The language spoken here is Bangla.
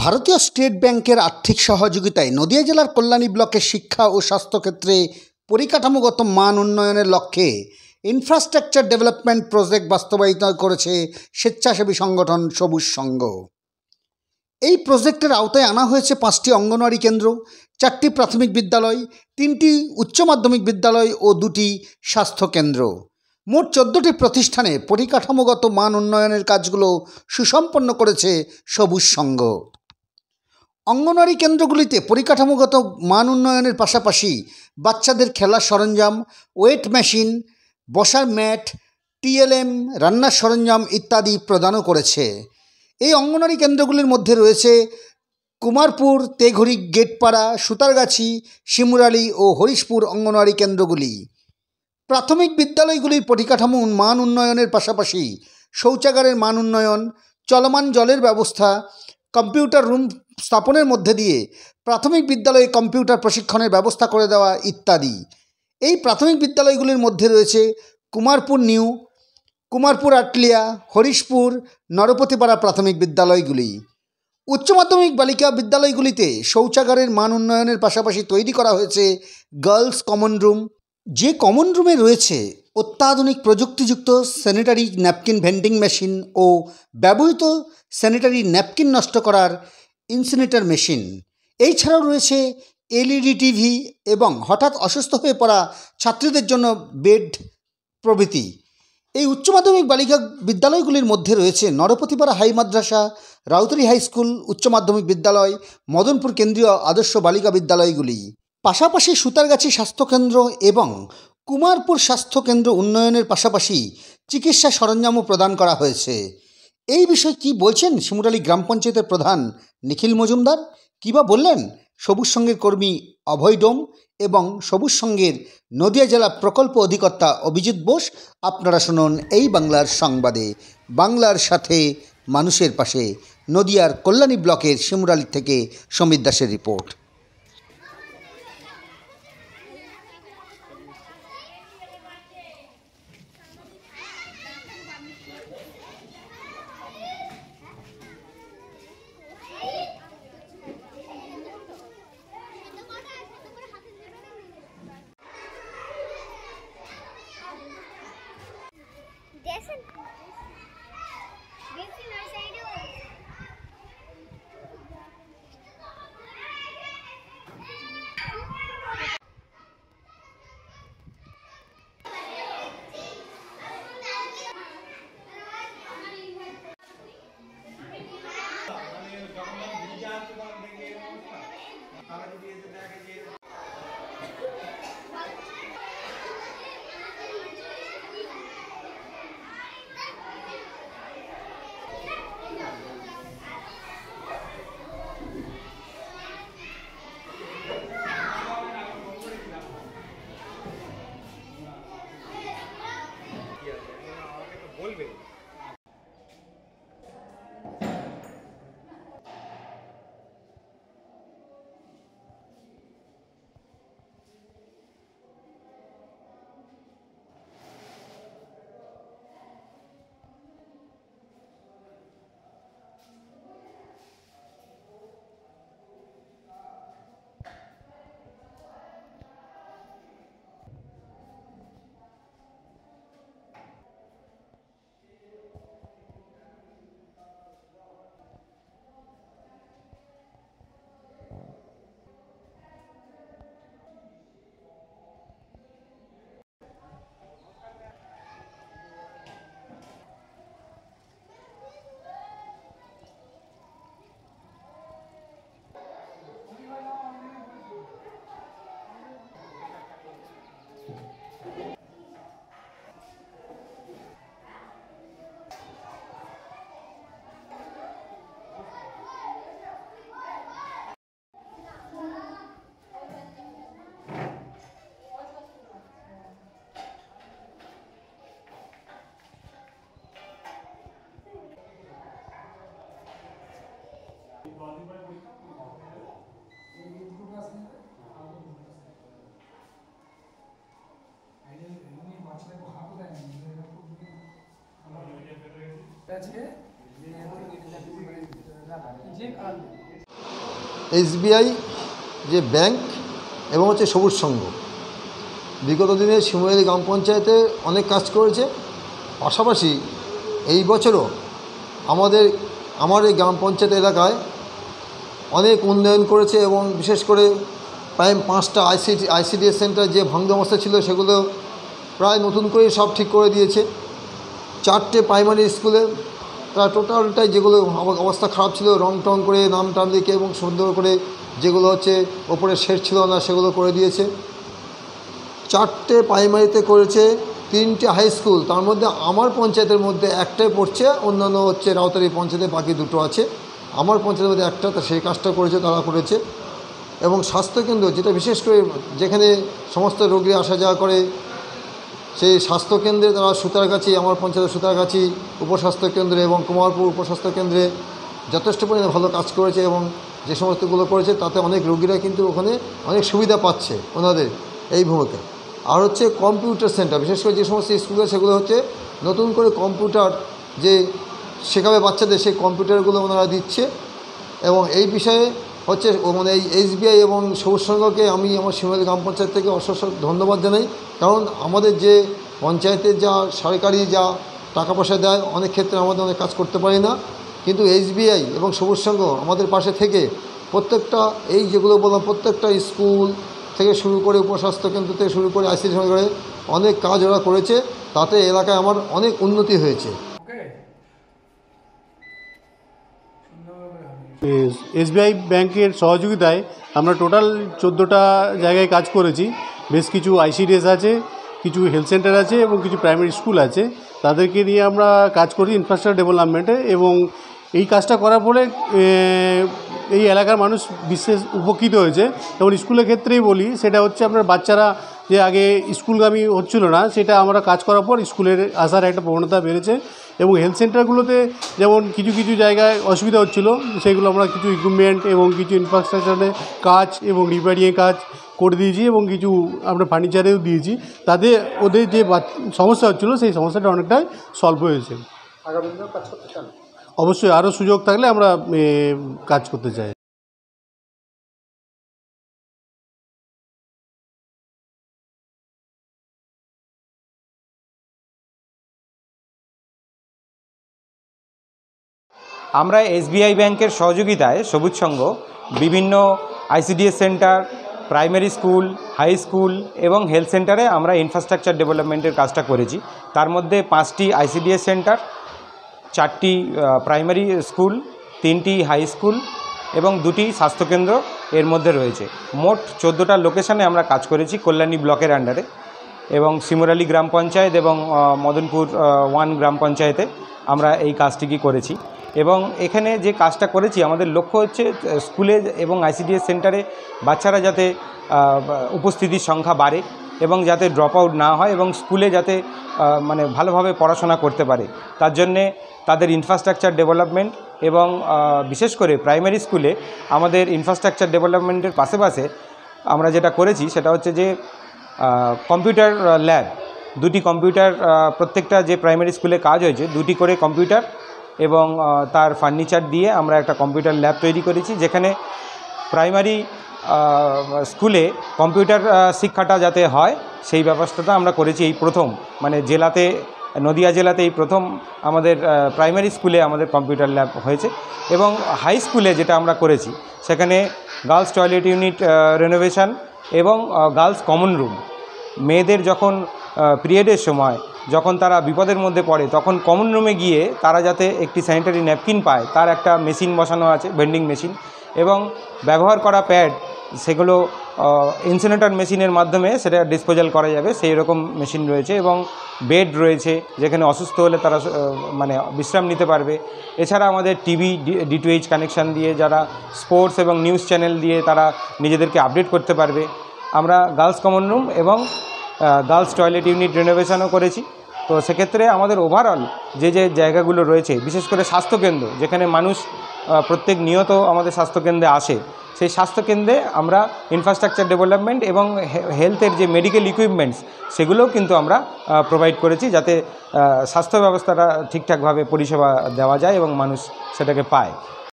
ভারতীয় স্টেট ব্যাংকের আর্থিক সহযোগিতায় নদিয়া জেলার কল্যাণী ব্লকের শিক্ষা ও স্বাস্থ্যক্ষেত্রে পরিকাঠামোগত মান উন্নয়নের লক্ষ্যে ইনফ্রাস্ট্রাকচার ডেভেলপমেন্ট প্রজেক্ট বাস্তবায়িত করেছে স্বেচ্ছাসেবী সংগঠন সবুজ সংঘ। এই প্রজেক্টের আওতায় আনা হয়েছে 5টি অঙ্গনওয়াড়ি কেন্দ্র, 4টি প্রাথমিক বিদ্যালয়, 3টি উচ্চ মাধ্যমিক বিদ্যালয় ও 2টি স্বাস্থ্যকেন্দ্র। মোট 14টি প্রতিষ্ঠানে পরিকাঠামোগত মান উন্নয়নের কাজগুলো সুসম্পন্ন করেছে সবুজ সংঘ। অঙ্গনওয়াড়ি কেন্দ্রগুলিতে পরিকাঠামোগত মান উন্নয়নের পাশাপাশি বাচ্চাদের খেলার সরঞ্জাম, ওয়েট মেশিন, বসার ম্যাট, টিএলএম, রান্নার সরঞ্জাম ইত্যাদি প্রদানও করেছে। এই অঙ্গনওয়াড়ি কেন্দ্রগুলির মধ্যে রয়েছে কুমারপুর, তেঘড়ি, গেটপাড়া, সুতারগাছি, শিমুরালী ও হরিশপুর অঙ্গনওয়াড়ি কেন্দ্রগুলি। প্রাথমিক বিদ্যালয়গুলির পরিকাঠামো মান উন্নয়নের পাশাপাশি শৌচাগারের মান উন্নয়ন, চলমান জলের ব্যবস্থা, কম্পিউটার রুম স্থাপনের মধ্যে দিয়ে প্রাথমিক বিদ্যালয়ে কম্পিউটার প্রশিক্ষণের ব্যবস্থা করে দেওয়া ইত্যাদি। এই প্রাথমিক বিদ্যালয়গুলির মধ্যে রয়েছে কুমারপুর নিউ, কুমারপুর আটলিয়া, হরিশপুর, নরপতিপাড়া প্রাথমিক বিদ্যালয়গুলি। উচ্চ মাধ্যমিক বালিকা বিদ্যালয়গুলিতে শৌচাগারের মান উন্নয়নের পাশাপাশি তৈরি করা হয়েছে গার্লস কমন রুম, যে কমন রুমে রয়েছে অত্যাধুনিক প্রযুক্তিযুক্ত স্যানিটারি ন্যাপকিন ভেন্ডিং মেশিন ও ব্যবহৃত স্যানিটারি ন্যাপকিন নষ্ট করার ইনসিনেটর মেশিন। এছাড়াও রয়েছে এলইডি টিভি এবং হঠাৎ অসুস্থ হয়ে পড়া ছাত্রীদের জন্য বেড প্রভৃতি। এই উচ্চ মাধ্যমিক বালিকা বিদ্যালয়গুলির মধ্যে রয়েছে নরপতিপাড়া হাই মাদ্রাসা, রাউতারি হাই স্কুল উচ্চ মাধ্যমিক বিদ্যালয়, মদনপুর কেন্দ্রীয় আদর্শ বালিকা বিদ্যালয়গুলি। পাশাপাশি সুতারগাছি স্বাস্থ্যকেন্দ্র এবং কুমারপুর স্বাস্থ্যকেন্দ্র উন্নয়নের পাশাপাশি চিকিৎসা সরঞ্জামও প্রদান করা হয়েছে। এই বিষয়ে কি বলছেন শিমুরালী গ্রাম পঞ্চায়েতের প্রধান নিখিল মজুমদার? কী বা বললেন সবুজ সংঘের কর্মী অভয় ডোম এবং সবুজ সংঘের নদিয়া জেলা প্রকল্প অধিকর্তা অভিজিৎ বোস? আপনারা শুনুন এই বাংলার সংবাদে। বাংলার সাথে মানুষের পাশে, নদিয়ার কল্যাণী ব্লকের শিমুরালী থেকে সমীর দাসের রিপোর্ট। যে এসবিআই যে ব্যাংক এবং হচ্ছে সবুজ সংঘ বিগত দিনে শিমুরালী গ্রাম পঞ্চায়েতে অনেক কাজ করেছে। পাশাপাশি এই বছরও আমার এই গ্রাম পঞ্চায়েত এলাকায় অনেক উন্নয়ন করেছে এবং বিশেষ করে প্রায় 5টা আইসিডিএস সেন্টার যে ভগ্ন অবস্থা ছিল সেগুলো প্রায় নতুন করে সব ঠিক করে দিয়েছে। 4টে প্রাইমারি স্কুলে তারা টোটালটাই যেগুলো অবস্থা খারাপ ছিল রং টং করে নাম টাম লিখে এবং সুন্দর করে যেগুলো হচ্ছে ওপরে শেড ছিল না সেগুলো করে দিয়েছে। 4টে প্রাইমারিতে করেছে, 3টে হাই স্কুল, তার মধ্যে আমার পঞ্চায়েতের মধ্যে একটাই পড়ছে, অন্যান্য হচ্ছে রাউতারি পঞ্চায়েতে বাকি 2টো আছে। আমার পঞ্চায়েতের মধ্যে একটা, তা সেই কাজটা করেছে, তারা করেছে। এবং স্বাস্থ্যকেন্দ্র যেটা বিশেষ করে যেখানে সমস্ত রোগী আসা যাওয়া করে সেই স্বাস্থ্যকেন্দ্রে তারা সুতারগাছি, আমার পঞ্চায়েতের সুতারগাছি উপস্বাস্থ্যকেন্দ্রে এবং কুমারপুর উপস্বাস্থ্যকেন্দ্রে যথেষ্ট পরিমাণে ভালো কাজ করেছে এবং যে সমস্তগুলো করেছে তাতে অনেক রোগীরা কিন্তু ওখানে অনেক সুবিধা পাচ্ছে ওনাদের এই ভূমিকা। আর হচ্ছে কম্পিউটার সেন্টার, বিশেষ করে যে সমস্ত স্কুলে সেগুলো হচ্ছে নতুন করে কম্পিউটার যে শেখাবে বাচ্চাদের, সেই কম্পিউটারগুলো ওনারা দিচ্ছে। এবং এই বিষয়ে হচ্ছে মানে এই এসবিআই এবং সবুজ সংঘকে আমি আমার শিমুরালী গ্রাম পঞ্চায়েত থেকে অশেষ ধন্যবাদ জানাই। কারণ আমাদের যে পঞ্চায়েতের যা সরকারি যা টাকা পয়সা দেয় অনেক ক্ষেত্রে আমাদের অনেক কাজ করতে পারি না, কিন্তু এসবিআই এবং সবুজ সংঘ আমাদের পাশে থেকে প্রত্যেকটা এই যেগুলো বললাম প্রত্যেকটা স্কুল থেকে শুরু করে উপস্বাস্থ্যকেন্দ্র থেকে শুরু করে আইসিডি করে অনেক কাজ ওরা করেছে, তাতে এলাকায় আমার অনেক উন্নতি হয়েছে। এসবিআই ব্যাংকের সহযোগিতায় আমরা টোটাল 14টা জায়গায় কাজ করেছি। বেশ কিছু আইসিডিএস আছে, কিছু হেলথ সেন্টার আছে এবং কিছু প্রাইমারি স্কুল আছে। তাদেরকে নিয়ে আমরা কাজ করি ইনফ্রাস্ট্রাকচার ডেভেলপমেন্টে, এবং এই কাজটা করার ফলে এই এলাকার মানুষ বিশেষ উপকৃত হয়েছে। যেমন স্কুলের ক্ষেত্রেই বলি, সেটা হচ্ছে আপনার বাচ্চারা যে আগে স্কুলগামী হচ্ছিল না, সেটা আমরা কাজ করার পর স্কুলের আসার একটা প্রবণতা বেড়েছে। এবং হেলথ সেন্টারগুলোতে যেমন কিছু কিছু জায়গায় অসুবিধা হচ্ছিলো, সেগুলো আমরা কিছু ইকুইপমেন্ট এবং কিছু ইনফ্রাস্ট্রাকচারের কাজ এবং রিপেয়ারিংয়ের কাজ করে দিয়েছি এবং কিছু আমরা ফার্নিচারেও দিয়েছি। তাতে ওদের যে সমস্যা হচ্ছিলো সেই সমস্যাটা অনেকটাই সলভ হয়েছে। অবশ্যই আরও সুযোগ থাকলে আমরা কাজ করতে চাই। আমরা এসবিআই ব্যাংকের সহযোগিতায় সবুজ সংঘ বিভিন্ন ICDS centre, primary school, high school এবং হেলথ সেন্টারে আমরা ইনফ্রাস্ট্রাকচার ডেভেলপমেন্টের কাজটা করেছি। তার মধ্যে 5টি আইসিডিএস সেন্টার, 4টি প্রাইমারি স্কুল, 3টি হাই স্কুল এবং 2টি স্বাস্থ্যকেন্দ্র এর মধ্যে রয়েছে। মোট 14টা লোকেশানে আমরা কাজ করেছি কল্যাণী ব্লকের আন্ডারে, এবং শিমুরালী গ্রাম পঞ্চায়েত এবং মদনপুর 1 গ্রাম পঞ্চায়েতে আমরা এই কাজটিকে করেছি। এবং এখানে যে কাজটা করেছি আমাদের লক্ষ্য হচ্ছে স্কুলে এবং আইসিডিএস সেন্টারে বাচ্চারা যাতে উপস্থিতির সংখ্যা বাড়ে এবং যাতে ড্রপ আউট না হয় এবং স্কুলে যাতে মানে ভালোভাবে পড়াশোনা করতে পারে, তার জন্যে তাদের ইনফ্রাস্ট্রাকচার ডেভেলপমেন্ট এবং বিশেষ করে প্রাইমারি স্কুলে আমাদের ইনফ্রাস্ট্রাকচার ডেভেলপমেন্টের পাশে আমরা যেটা করেছি সেটা হচ্ছে যে কম্পিউটার ল্যাব, 2টি কম্পিউটার, প্রত্যেকটা যে প্রাইমারি স্কুলে কাজ হয়েছে 2টি করে কম্পিউটার এবং তার ফার্নিচার দিয়ে আমরা একটা কম্পিউটার ল্যাব তৈরি করেছি, যেখানে প্রাইমারি স্কুলে কম্পিউটার শিক্ষাটা যাতে হয় সেই ব্যবস্থাটা আমরা করেছি। এই প্রথম মানে জেলাতে, নদিয়া জেলাতে এই প্রথম আমাদের প্রাইমারি স্কুলে আমাদের কম্পিউটার ল্যাব হয়েছে। এবং হাই স্কুলে যেটা আমরা করেছি সেখানে গার্লস টয়লেট ইউনিট রেনোভেশন এবং গার্লস কমন রুম, মেয়েদের যখন পিরিয়ডের সময় যখন তারা বিপদের মধ্যে পড়ে তখন কমন রুমে গিয়ে তারা যাতে একটি স্যানিটারি ন্যাপকিন পায় তার একটা মেশিন বসানো আছে, ভেন্ডিং মেশিন, এবং ব্যবহার করা প্যাড সেগুলো ইনসিনেটর মেশিনের মাধ্যমে সেটা ডিসপোজাল করা যাবে সেই রকম মেশিন রয়েছে। এবং বেড রয়েছে যেখানে অসুস্থ হলে তারা মানে বিশ্রাম নিতে পারবে। এছাড়া আমাদের টিভি D2H কানেকশান দিয়ে যারা স্পোর্টস এবং নিউজ চ্যানেল দিয়ে তারা নিজেদেরকে আপডেট করতে পারবে। আমরা গার্লস কমন রুম এবং গার্লস টয়লেট ইউনিট রেনোভেশনও করেছি। তো সেক্ষেত্রে আমাদের ওভারঅল যে যে জায়গাগুলো রয়েছে, বিশেষ করে স্বাস্থ্যকেন্দ্র যেখানে মানুষ প্রত্যেক নিয়ত আমাদের স্বাস্থ্যকেন্দ্রে আসে, সেই স্বাস্থ্যকেন্দ্রে আমরা ইনফ্রাস্ট্রাকচার ডেভেলপমেন্ট এবং হেলথের যে মেডিকেল ইকুইপমেন্টস সেগুলোও কিন্তু আমরা প্রোভাইড করেছি, যাতে স্বাস্থ্য ব্যবস্থাটা ঠিকঠাকভাবে পরিষেবা দেওয়া যায় এবং মানুষ সেটাকে পায়।